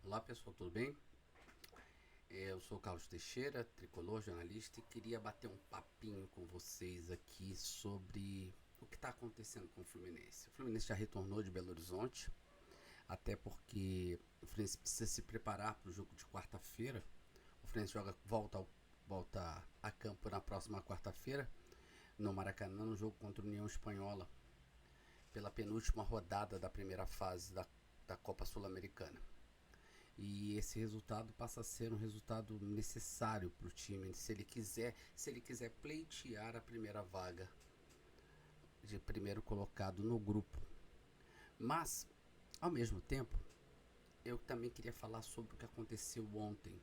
Olá pessoal, tudo bem? Eu sou o Carlos Teixeira, tricolor, jornalista, e queria bater um papinho com vocês aqui sobre o que está acontecendo com o Fluminense. O Fluminense já retornou de Belo Horizonte, até porque o Fluminense precisa se preparar para o jogo de quarta-feira. O Fluminense volta a campo na próxima quarta-feira, no Maracanã, no jogo contra a União Espanhola, pela penúltima rodada da primeira fase da Copa Sul-Americana. E esse resultado passa a ser um resultado necessário para o time, se ele quiser pleitear a primeira vaga de primeiro colocado no grupo. Mas, ao mesmo tempo, eu também queria falar sobre o que aconteceu ontem.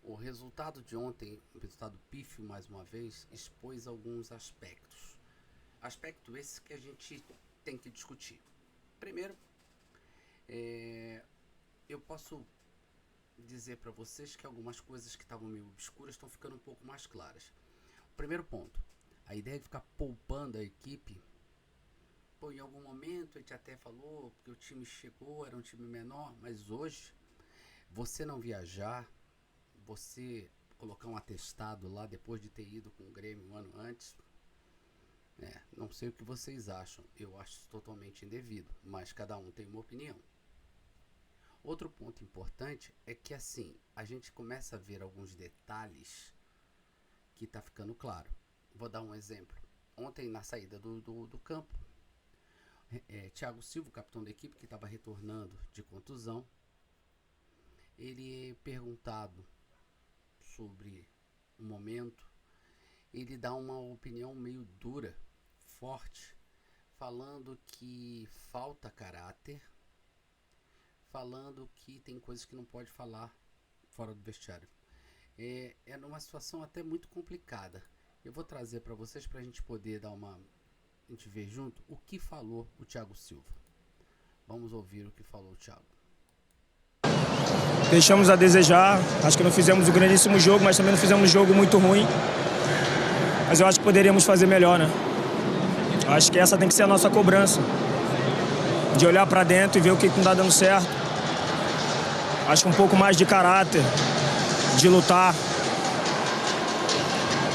O resultado de ontem, um resultado pífio mais uma vez, expôs alguns aspectos. Aspecto esse que a gente tem que discutir. Primeiro, eu posso dizer para vocês que algumas coisas que estavam meio obscuras estão ficando um pouco mais claras. Primeiro ponto, a ideia de ficar poupando a equipe, em algum momento a gente até falou que o time chegou, era um time menor, mas hoje, você não viajar, você colocar um atestado lá depois de ter ido com o Grêmio um ano antes, não sei o que vocês acham, eu acho isso totalmente indevido, mas cada um tem uma opinião. Outro ponto importante é que assim, a gente começa a ver alguns detalhes que está ficando claro. Vou dar um exemplo. Ontem na saída do campo, Thiago Silva, o capitão da equipe que estava retornando de contusão, ele é perguntado sobre o momento, ele dá uma opinião meio dura, forte, falando que falta caráter, falando que tem coisas que não pode falar fora do vestiário. É numa situação até muito complicada. Eu vou trazer para vocês para a gente poder a gente ver junto o que falou o Thiago Silva. Vamos ouvir o que falou o Thiago. Deixamos a desejar, acho que não fizemos um grandíssimo jogo, mas também não fizemos um jogo muito ruim. Mas eu acho que poderíamos fazer melhor, né? Acho que essa tem que ser a nossa cobrança. De olhar para dentro e ver o que não está dando certo. Acho que um pouco mais de caráter, de lutar.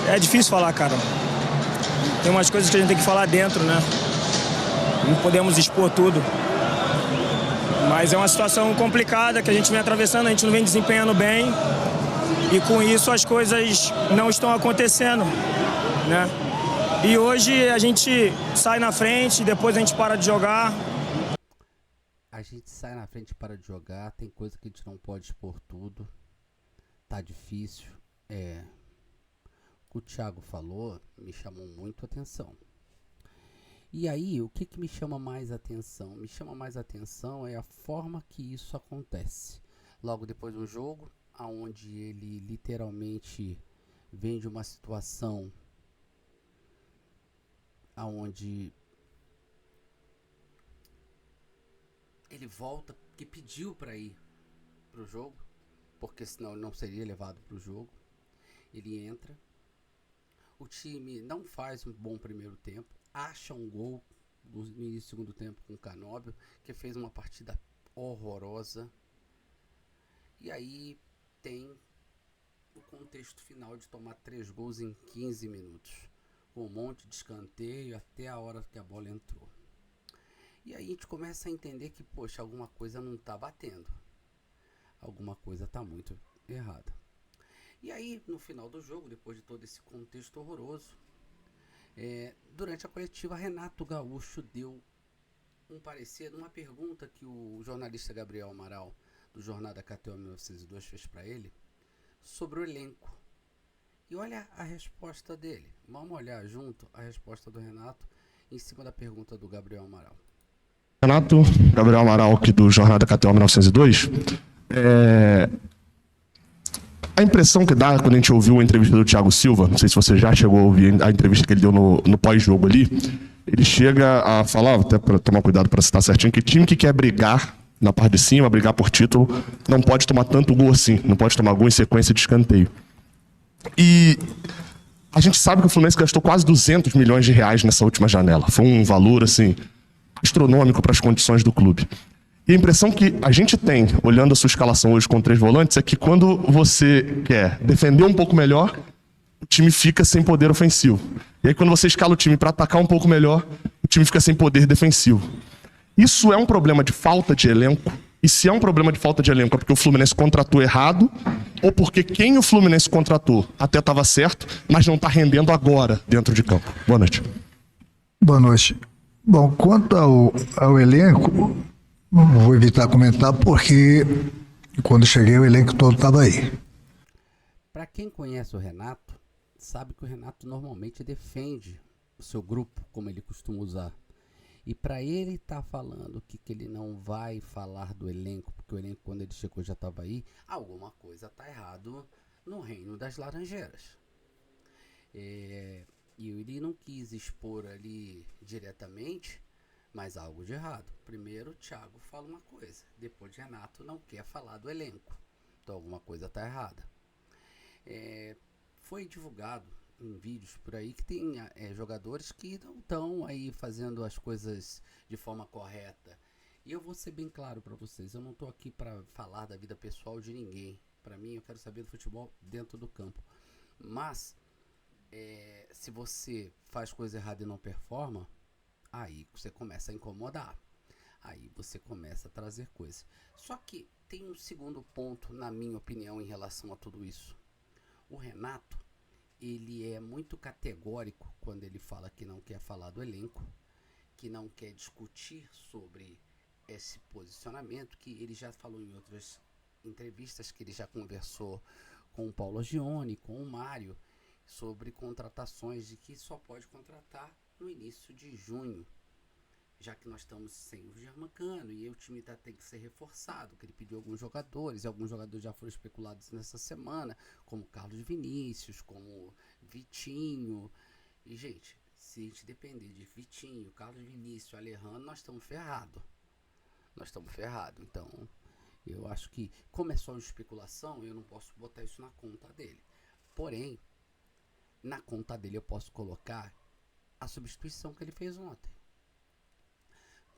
É difícil falar, cara. Tem umas coisas que a gente tem que falar dentro, né? Não podemos expor tudo. Mas é uma situação complicada que a gente vem atravessando, a gente não vem desempenhando bem. E com isso as coisas não estão acontecendo, né? E hoje a gente sai na frente, depois a gente para de jogar. A gente sai na frente e para de jogar, tem coisa que a gente não pode expor tudo, tá difícil. O que o Thiago falou me chamou muito a atenção. E aí, o que me chama mais atenção? Me chama mais atenção é a forma que isso acontece. Logo depois do jogo, onde ele literalmente vem de uma situação onde ele volta, que pediu para ir pro jogo, porque senão ele não seria levado pro jogo. Ele entra, o time não faz um bom primeiro tempo, acha um gol no início do segundo tempo com o Canóbio, que fez uma partida horrorosa. E aí tem o contexto final de tomar 3 gols em 15 minutos, com um monte de escanteio até a hora que a bola entrou. E aí a gente começa a entender que, poxa, alguma coisa não tá batendo. Alguma coisa tá muito errada. E aí, no final do jogo, depois de todo esse contexto horroroso, durante a coletiva, Renato Gaúcho deu um parecer numa pergunta que o jornalista Gabriel Amaral, do Jornal da KTO 1902, fez para ele, sobre o elenco. E olha a resposta dele. Vamos olhar junto a resposta do Renato em cima da pergunta do Gabriel Amaral. Renato, Gabriel Amaral, aqui do Jornal da KTO 1902. A impressão que dá quando a gente ouviu a entrevista do Thiago Silva, não sei se você já chegou a ouvir a entrevista que ele deu no pós-jogo ali, ele chega a falar, até para tomar cuidado para citar certinho, que time que quer brigar na parte de cima, brigar por título, não pode tomar tanto gol assim, não pode tomar gol em sequência de escanteio. E a gente sabe que o Fluminense gastou quase 200 milhões de reais nessa última janela. Foi um valor, assim, astronômico para as condições do clube. E a impressão que a gente tem, olhando a sua escalação hoje com 3 volantes, é que quando você quer defender um pouco melhor, o time fica sem poder ofensivo. E aí quando você escala o time para atacar um pouco melhor, o time fica sem poder defensivo. Isso é um problema de falta de elenco? E se é um problema de falta de elenco, é porque o Fluminense contratou errado ou porque quem o Fluminense contratou até estava certo, mas não está rendendo agora dentro de campo? Boa noite. Boa noite. Bom, quanto ao elenco, vou evitar comentar porque quando cheguei o elenco todo estava aí. Para quem conhece o Renato, sabe que o Renato normalmente defende o seu grupo, como ele costuma usar. E para ele estar falando que ele não vai falar do elenco, porque o elenco quando ele chegou já estava aí, alguma coisa está errado no reino das Laranjeiras. E ele não quis expor ali diretamente, mas algo de errado. Primeiro o Thiago fala uma coisa, depois o Renato não quer falar do elenco. Então alguma coisa está errada. Foi divulgado em vídeos por aí que tem jogadores que não estão aí fazendo as coisas de forma correta. E eu vou ser bem claro para vocês, eu não estou aqui para falar da vida pessoal de ninguém. Para mim, eu quero saber do futebol dentro do campo. Mas, se você faz coisa errada e não performa, aí você começa a incomodar. Aí você começa a trazer coisas. Só que tem um segundo ponto, na minha opinião, em relação a tudo isso. O Renato, ele é muito categórico quando ele fala que não quer falar do elenco, que não quer discutir sobre esse posicionamento, que ele já falou em outras entrevistas, que ele já conversou com o Paulo Gione, com o Mário, sobre contratações, de que só pode contratar no início de junho, já que nós estamos sem o Germancano e o time tem que ser reforçado, que ele pediu alguns jogadores, e alguns jogadores já foram especulados nessa semana, como Carlos Vinícius, como Vitinho. E, gente, se a gente depender de Vitinho, Carlos Vinícius, Alejandro, nós estamos ferrados. Então, eu acho que, como é só especulação, eu não posso botar isso na conta dele. Porém, na conta dele eu posso colocar a substituição que ele fez ontem.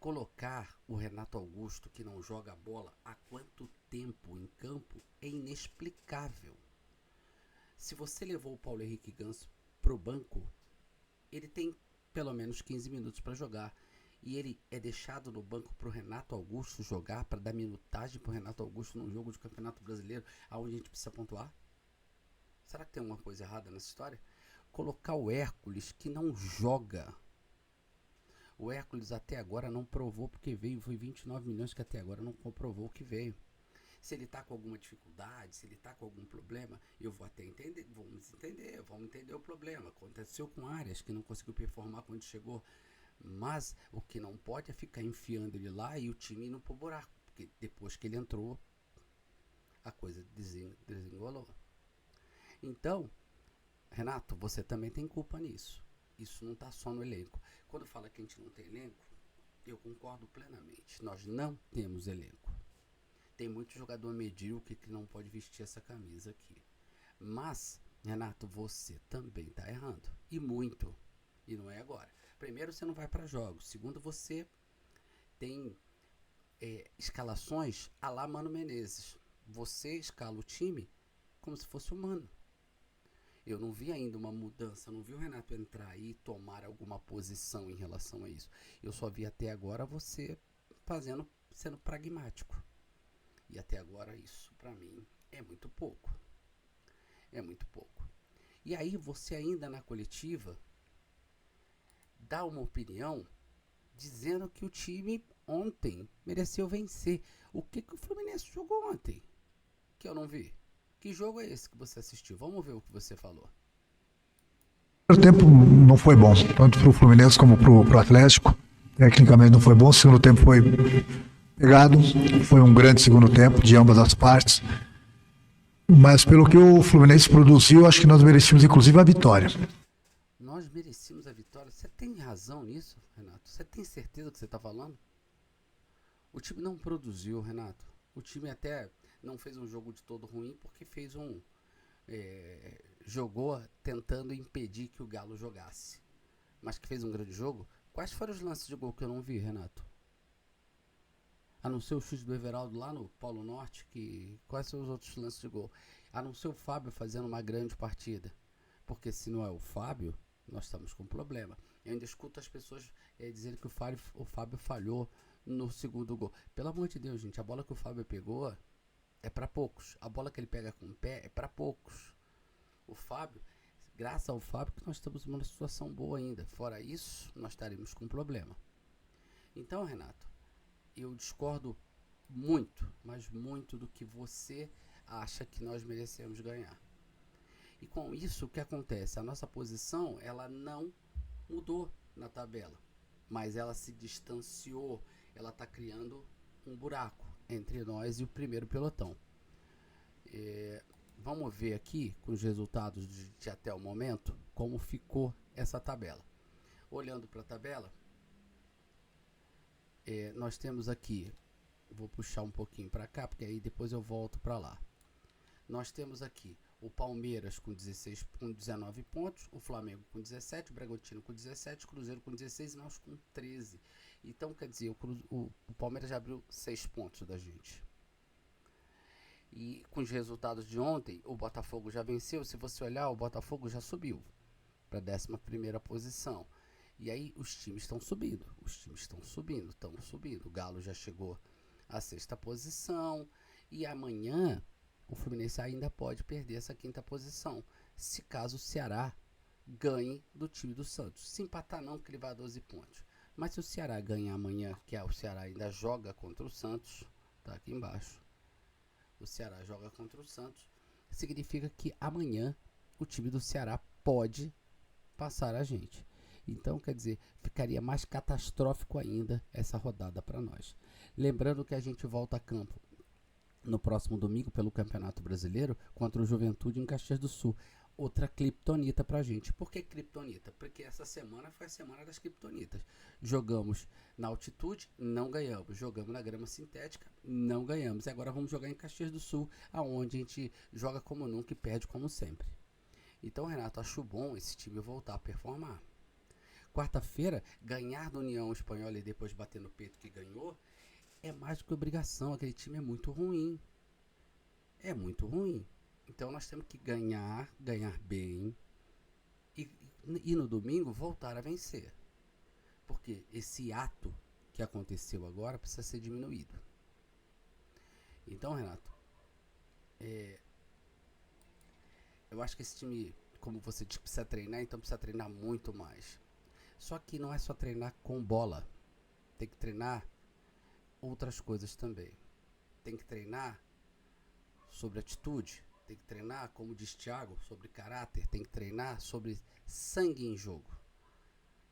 Colocar o Renato Augusto, que não joga bola há quanto tempo em campo, é inexplicável. Se você levou o Paulo Henrique Ganso pro banco, ele tem pelo menos 15 minutos para jogar. E ele é deixado no banco pro Renato Augusto jogar, para dar minutagem pro Renato Augusto num jogo de Campeonato Brasileiro, onde a gente precisa pontuar? Será que tem alguma coisa errada nessa história? Colocar o Hércules, que não joga. O Hércules até agora não provou porque veio, foi 29 milhões que até agora não comprovou que veio. Se ele está com alguma dificuldade, se ele está com algum problema, eu vou até entender, vamos entender o problema. Aconteceu com Arias, que não conseguiu performar quando chegou, mas o que não pode é ficar enfiando ele lá e o time indo pro buraco, porque depois que ele entrou, a coisa desengolou. Então, Renato, você também tem culpa nisso. Isso não está só no elenco. Quando fala que a gente não tem elenco, eu concordo plenamente. Nós não temos elenco. Tem muito jogador medíocre que não pode vestir essa camisa aqui. Mas, Renato, você também está errando. E muito. E não é agora. Primeiro, você não vai para jogos. Segundo, você tem escalações à la Mano Menezes. Você escala o time como se fosse humano. Eu não vi ainda uma mudança, não vi o Renato entrar aí e tomar alguma posição em relação a isso. Eu só vi até agora você sendo pragmático. E até agora isso, pra mim, é muito pouco. É muito pouco. E aí você ainda na coletiva dá uma opinião dizendo que o time ontem mereceu vencer. O que o Fluminense jogou ontem? Que eu não vi. Que jogo é esse que você assistiu? Vamos ver o que você falou. O primeiro tempo não foi bom, tanto para o Fluminense como para o Atlético. Tecnicamente não foi bom, o segundo tempo foi pegado. Foi um grande segundo tempo de ambas as partes. Mas pelo que o Fluminense produziu, acho que nós merecíamos inclusive a vitória. Nós merecíamos a vitória? Você tem razão nisso, Renato? Você tem certeza do que você está falando? O time não produziu, Renato. O time até não fez um jogo de todo ruim, porque fez jogou tentando impedir que o Galo jogasse. Mas que fez um grande jogo. Quais foram os lances de gol que eu não vi, Renato? A não ser o chute do Everaldo lá no Polo Norte, que quais são os outros lances de gol? A não ser o Fábio fazendo uma grande partida. Porque se não é o Fábio, nós estamos com um problema. Eu ainda escuto as pessoas dizendo que o Fábio falhou no segundo gol. Pelo amor de Deus, gente, a bola que o Fábio pegou é para poucos. A bola que ele pega com o pé é para poucos. O Fábio, graças ao Fábio, que nós estamos numa situação boa ainda. Fora isso, nós estaremos com um problema. Então, Renato, eu discordo muito, mas muito do que você acha que nós merecemos ganhar. E com isso, o que acontece? A nossa posição, ela não mudou na tabela, mas ela se distanciou, ela está criando um buraco entre nós e o primeiro pelotão. Vamos ver aqui, com os resultados de até o momento, como ficou essa tabela. Olhando para a tabela, nós temos aqui, vou puxar um pouquinho para cá, porque aí depois eu volto para lá. Nós temos aqui o Palmeiras com 19 pontos, o Flamengo com 17, o Bragantino com 17, o Cruzeiro com 16 e nós com 13. Então, quer dizer, o Palmeiras já abriu 6 pontos da gente. E com os resultados de ontem, o Botafogo já venceu. Se você olhar, o Botafogo já subiu para a 11ª posição. E aí os times estão subindo, estão subindo. O Galo já chegou à 6ª posição e amanhã o Fluminense ainda pode perder essa 5ª posição, se caso o Ceará ganhe do time do Santos. Se empatar não, porque ele vai a 12 pontos. Mas se o Ceará ganhar amanhã, que o Ceará ainda joga contra o Santos, tá aqui embaixo. O Ceará joga contra o Santos, significa que amanhã o time do Ceará pode passar a gente. Então, quer dizer, ficaria mais catastrófico ainda essa rodada para nós. Lembrando que a gente volta a campo no próximo domingo pelo Campeonato Brasileiro contra o Juventude em Caxias do Sul. Outra criptonita pra gente. Por que criptonita? Porque essa semana foi a semana das criptonitas. Jogamos na altitude, não ganhamos. Jogamos na grama sintética, não ganhamos. E agora vamos jogar em Caxias do Sul, aonde a gente joga como nunca e perde como sempre. Então, Renato, acho bom esse time voltar a performar. Quarta-feira, ganhar do União Espanhola e depois bater no peito que ganhou, é mais do que obrigação. Aquele time é muito ruim. É muito ruim. Então nós temos que ganhar bem e no domingo voltar a vencer. Porque esse ato que aconteceu agora precisa ser diminuído. Então, Renato, eu acho que esse time, como você disse, precisa treinar, então precisa treinar muito mais. Só que não é só treinar com bola. Tem que treinar outras coisas também. Tem que treinar sobre atitude. Tem que treinar, como diz Thiago, sobre caráter. Tem que treinar sobre sangue em jogo.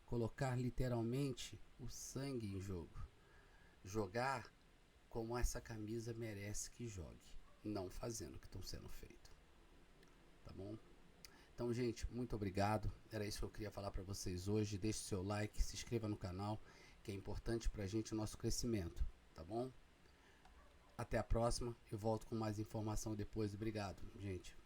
Colocar literalmente o sangue em jogo. Jogar como essa camisa merece que jogue. Não fazendo o que estão sendo feito. Tá bom? Então, gente, muito obrigado. Era isso que eu queria falar para vocês hoje. Deixe seu like, se inscreva no canal, que é importante pra gente o nosso crescimento. Tá bom? Até a próxima. Eu volto com mais informação depois. Obrigado, gente.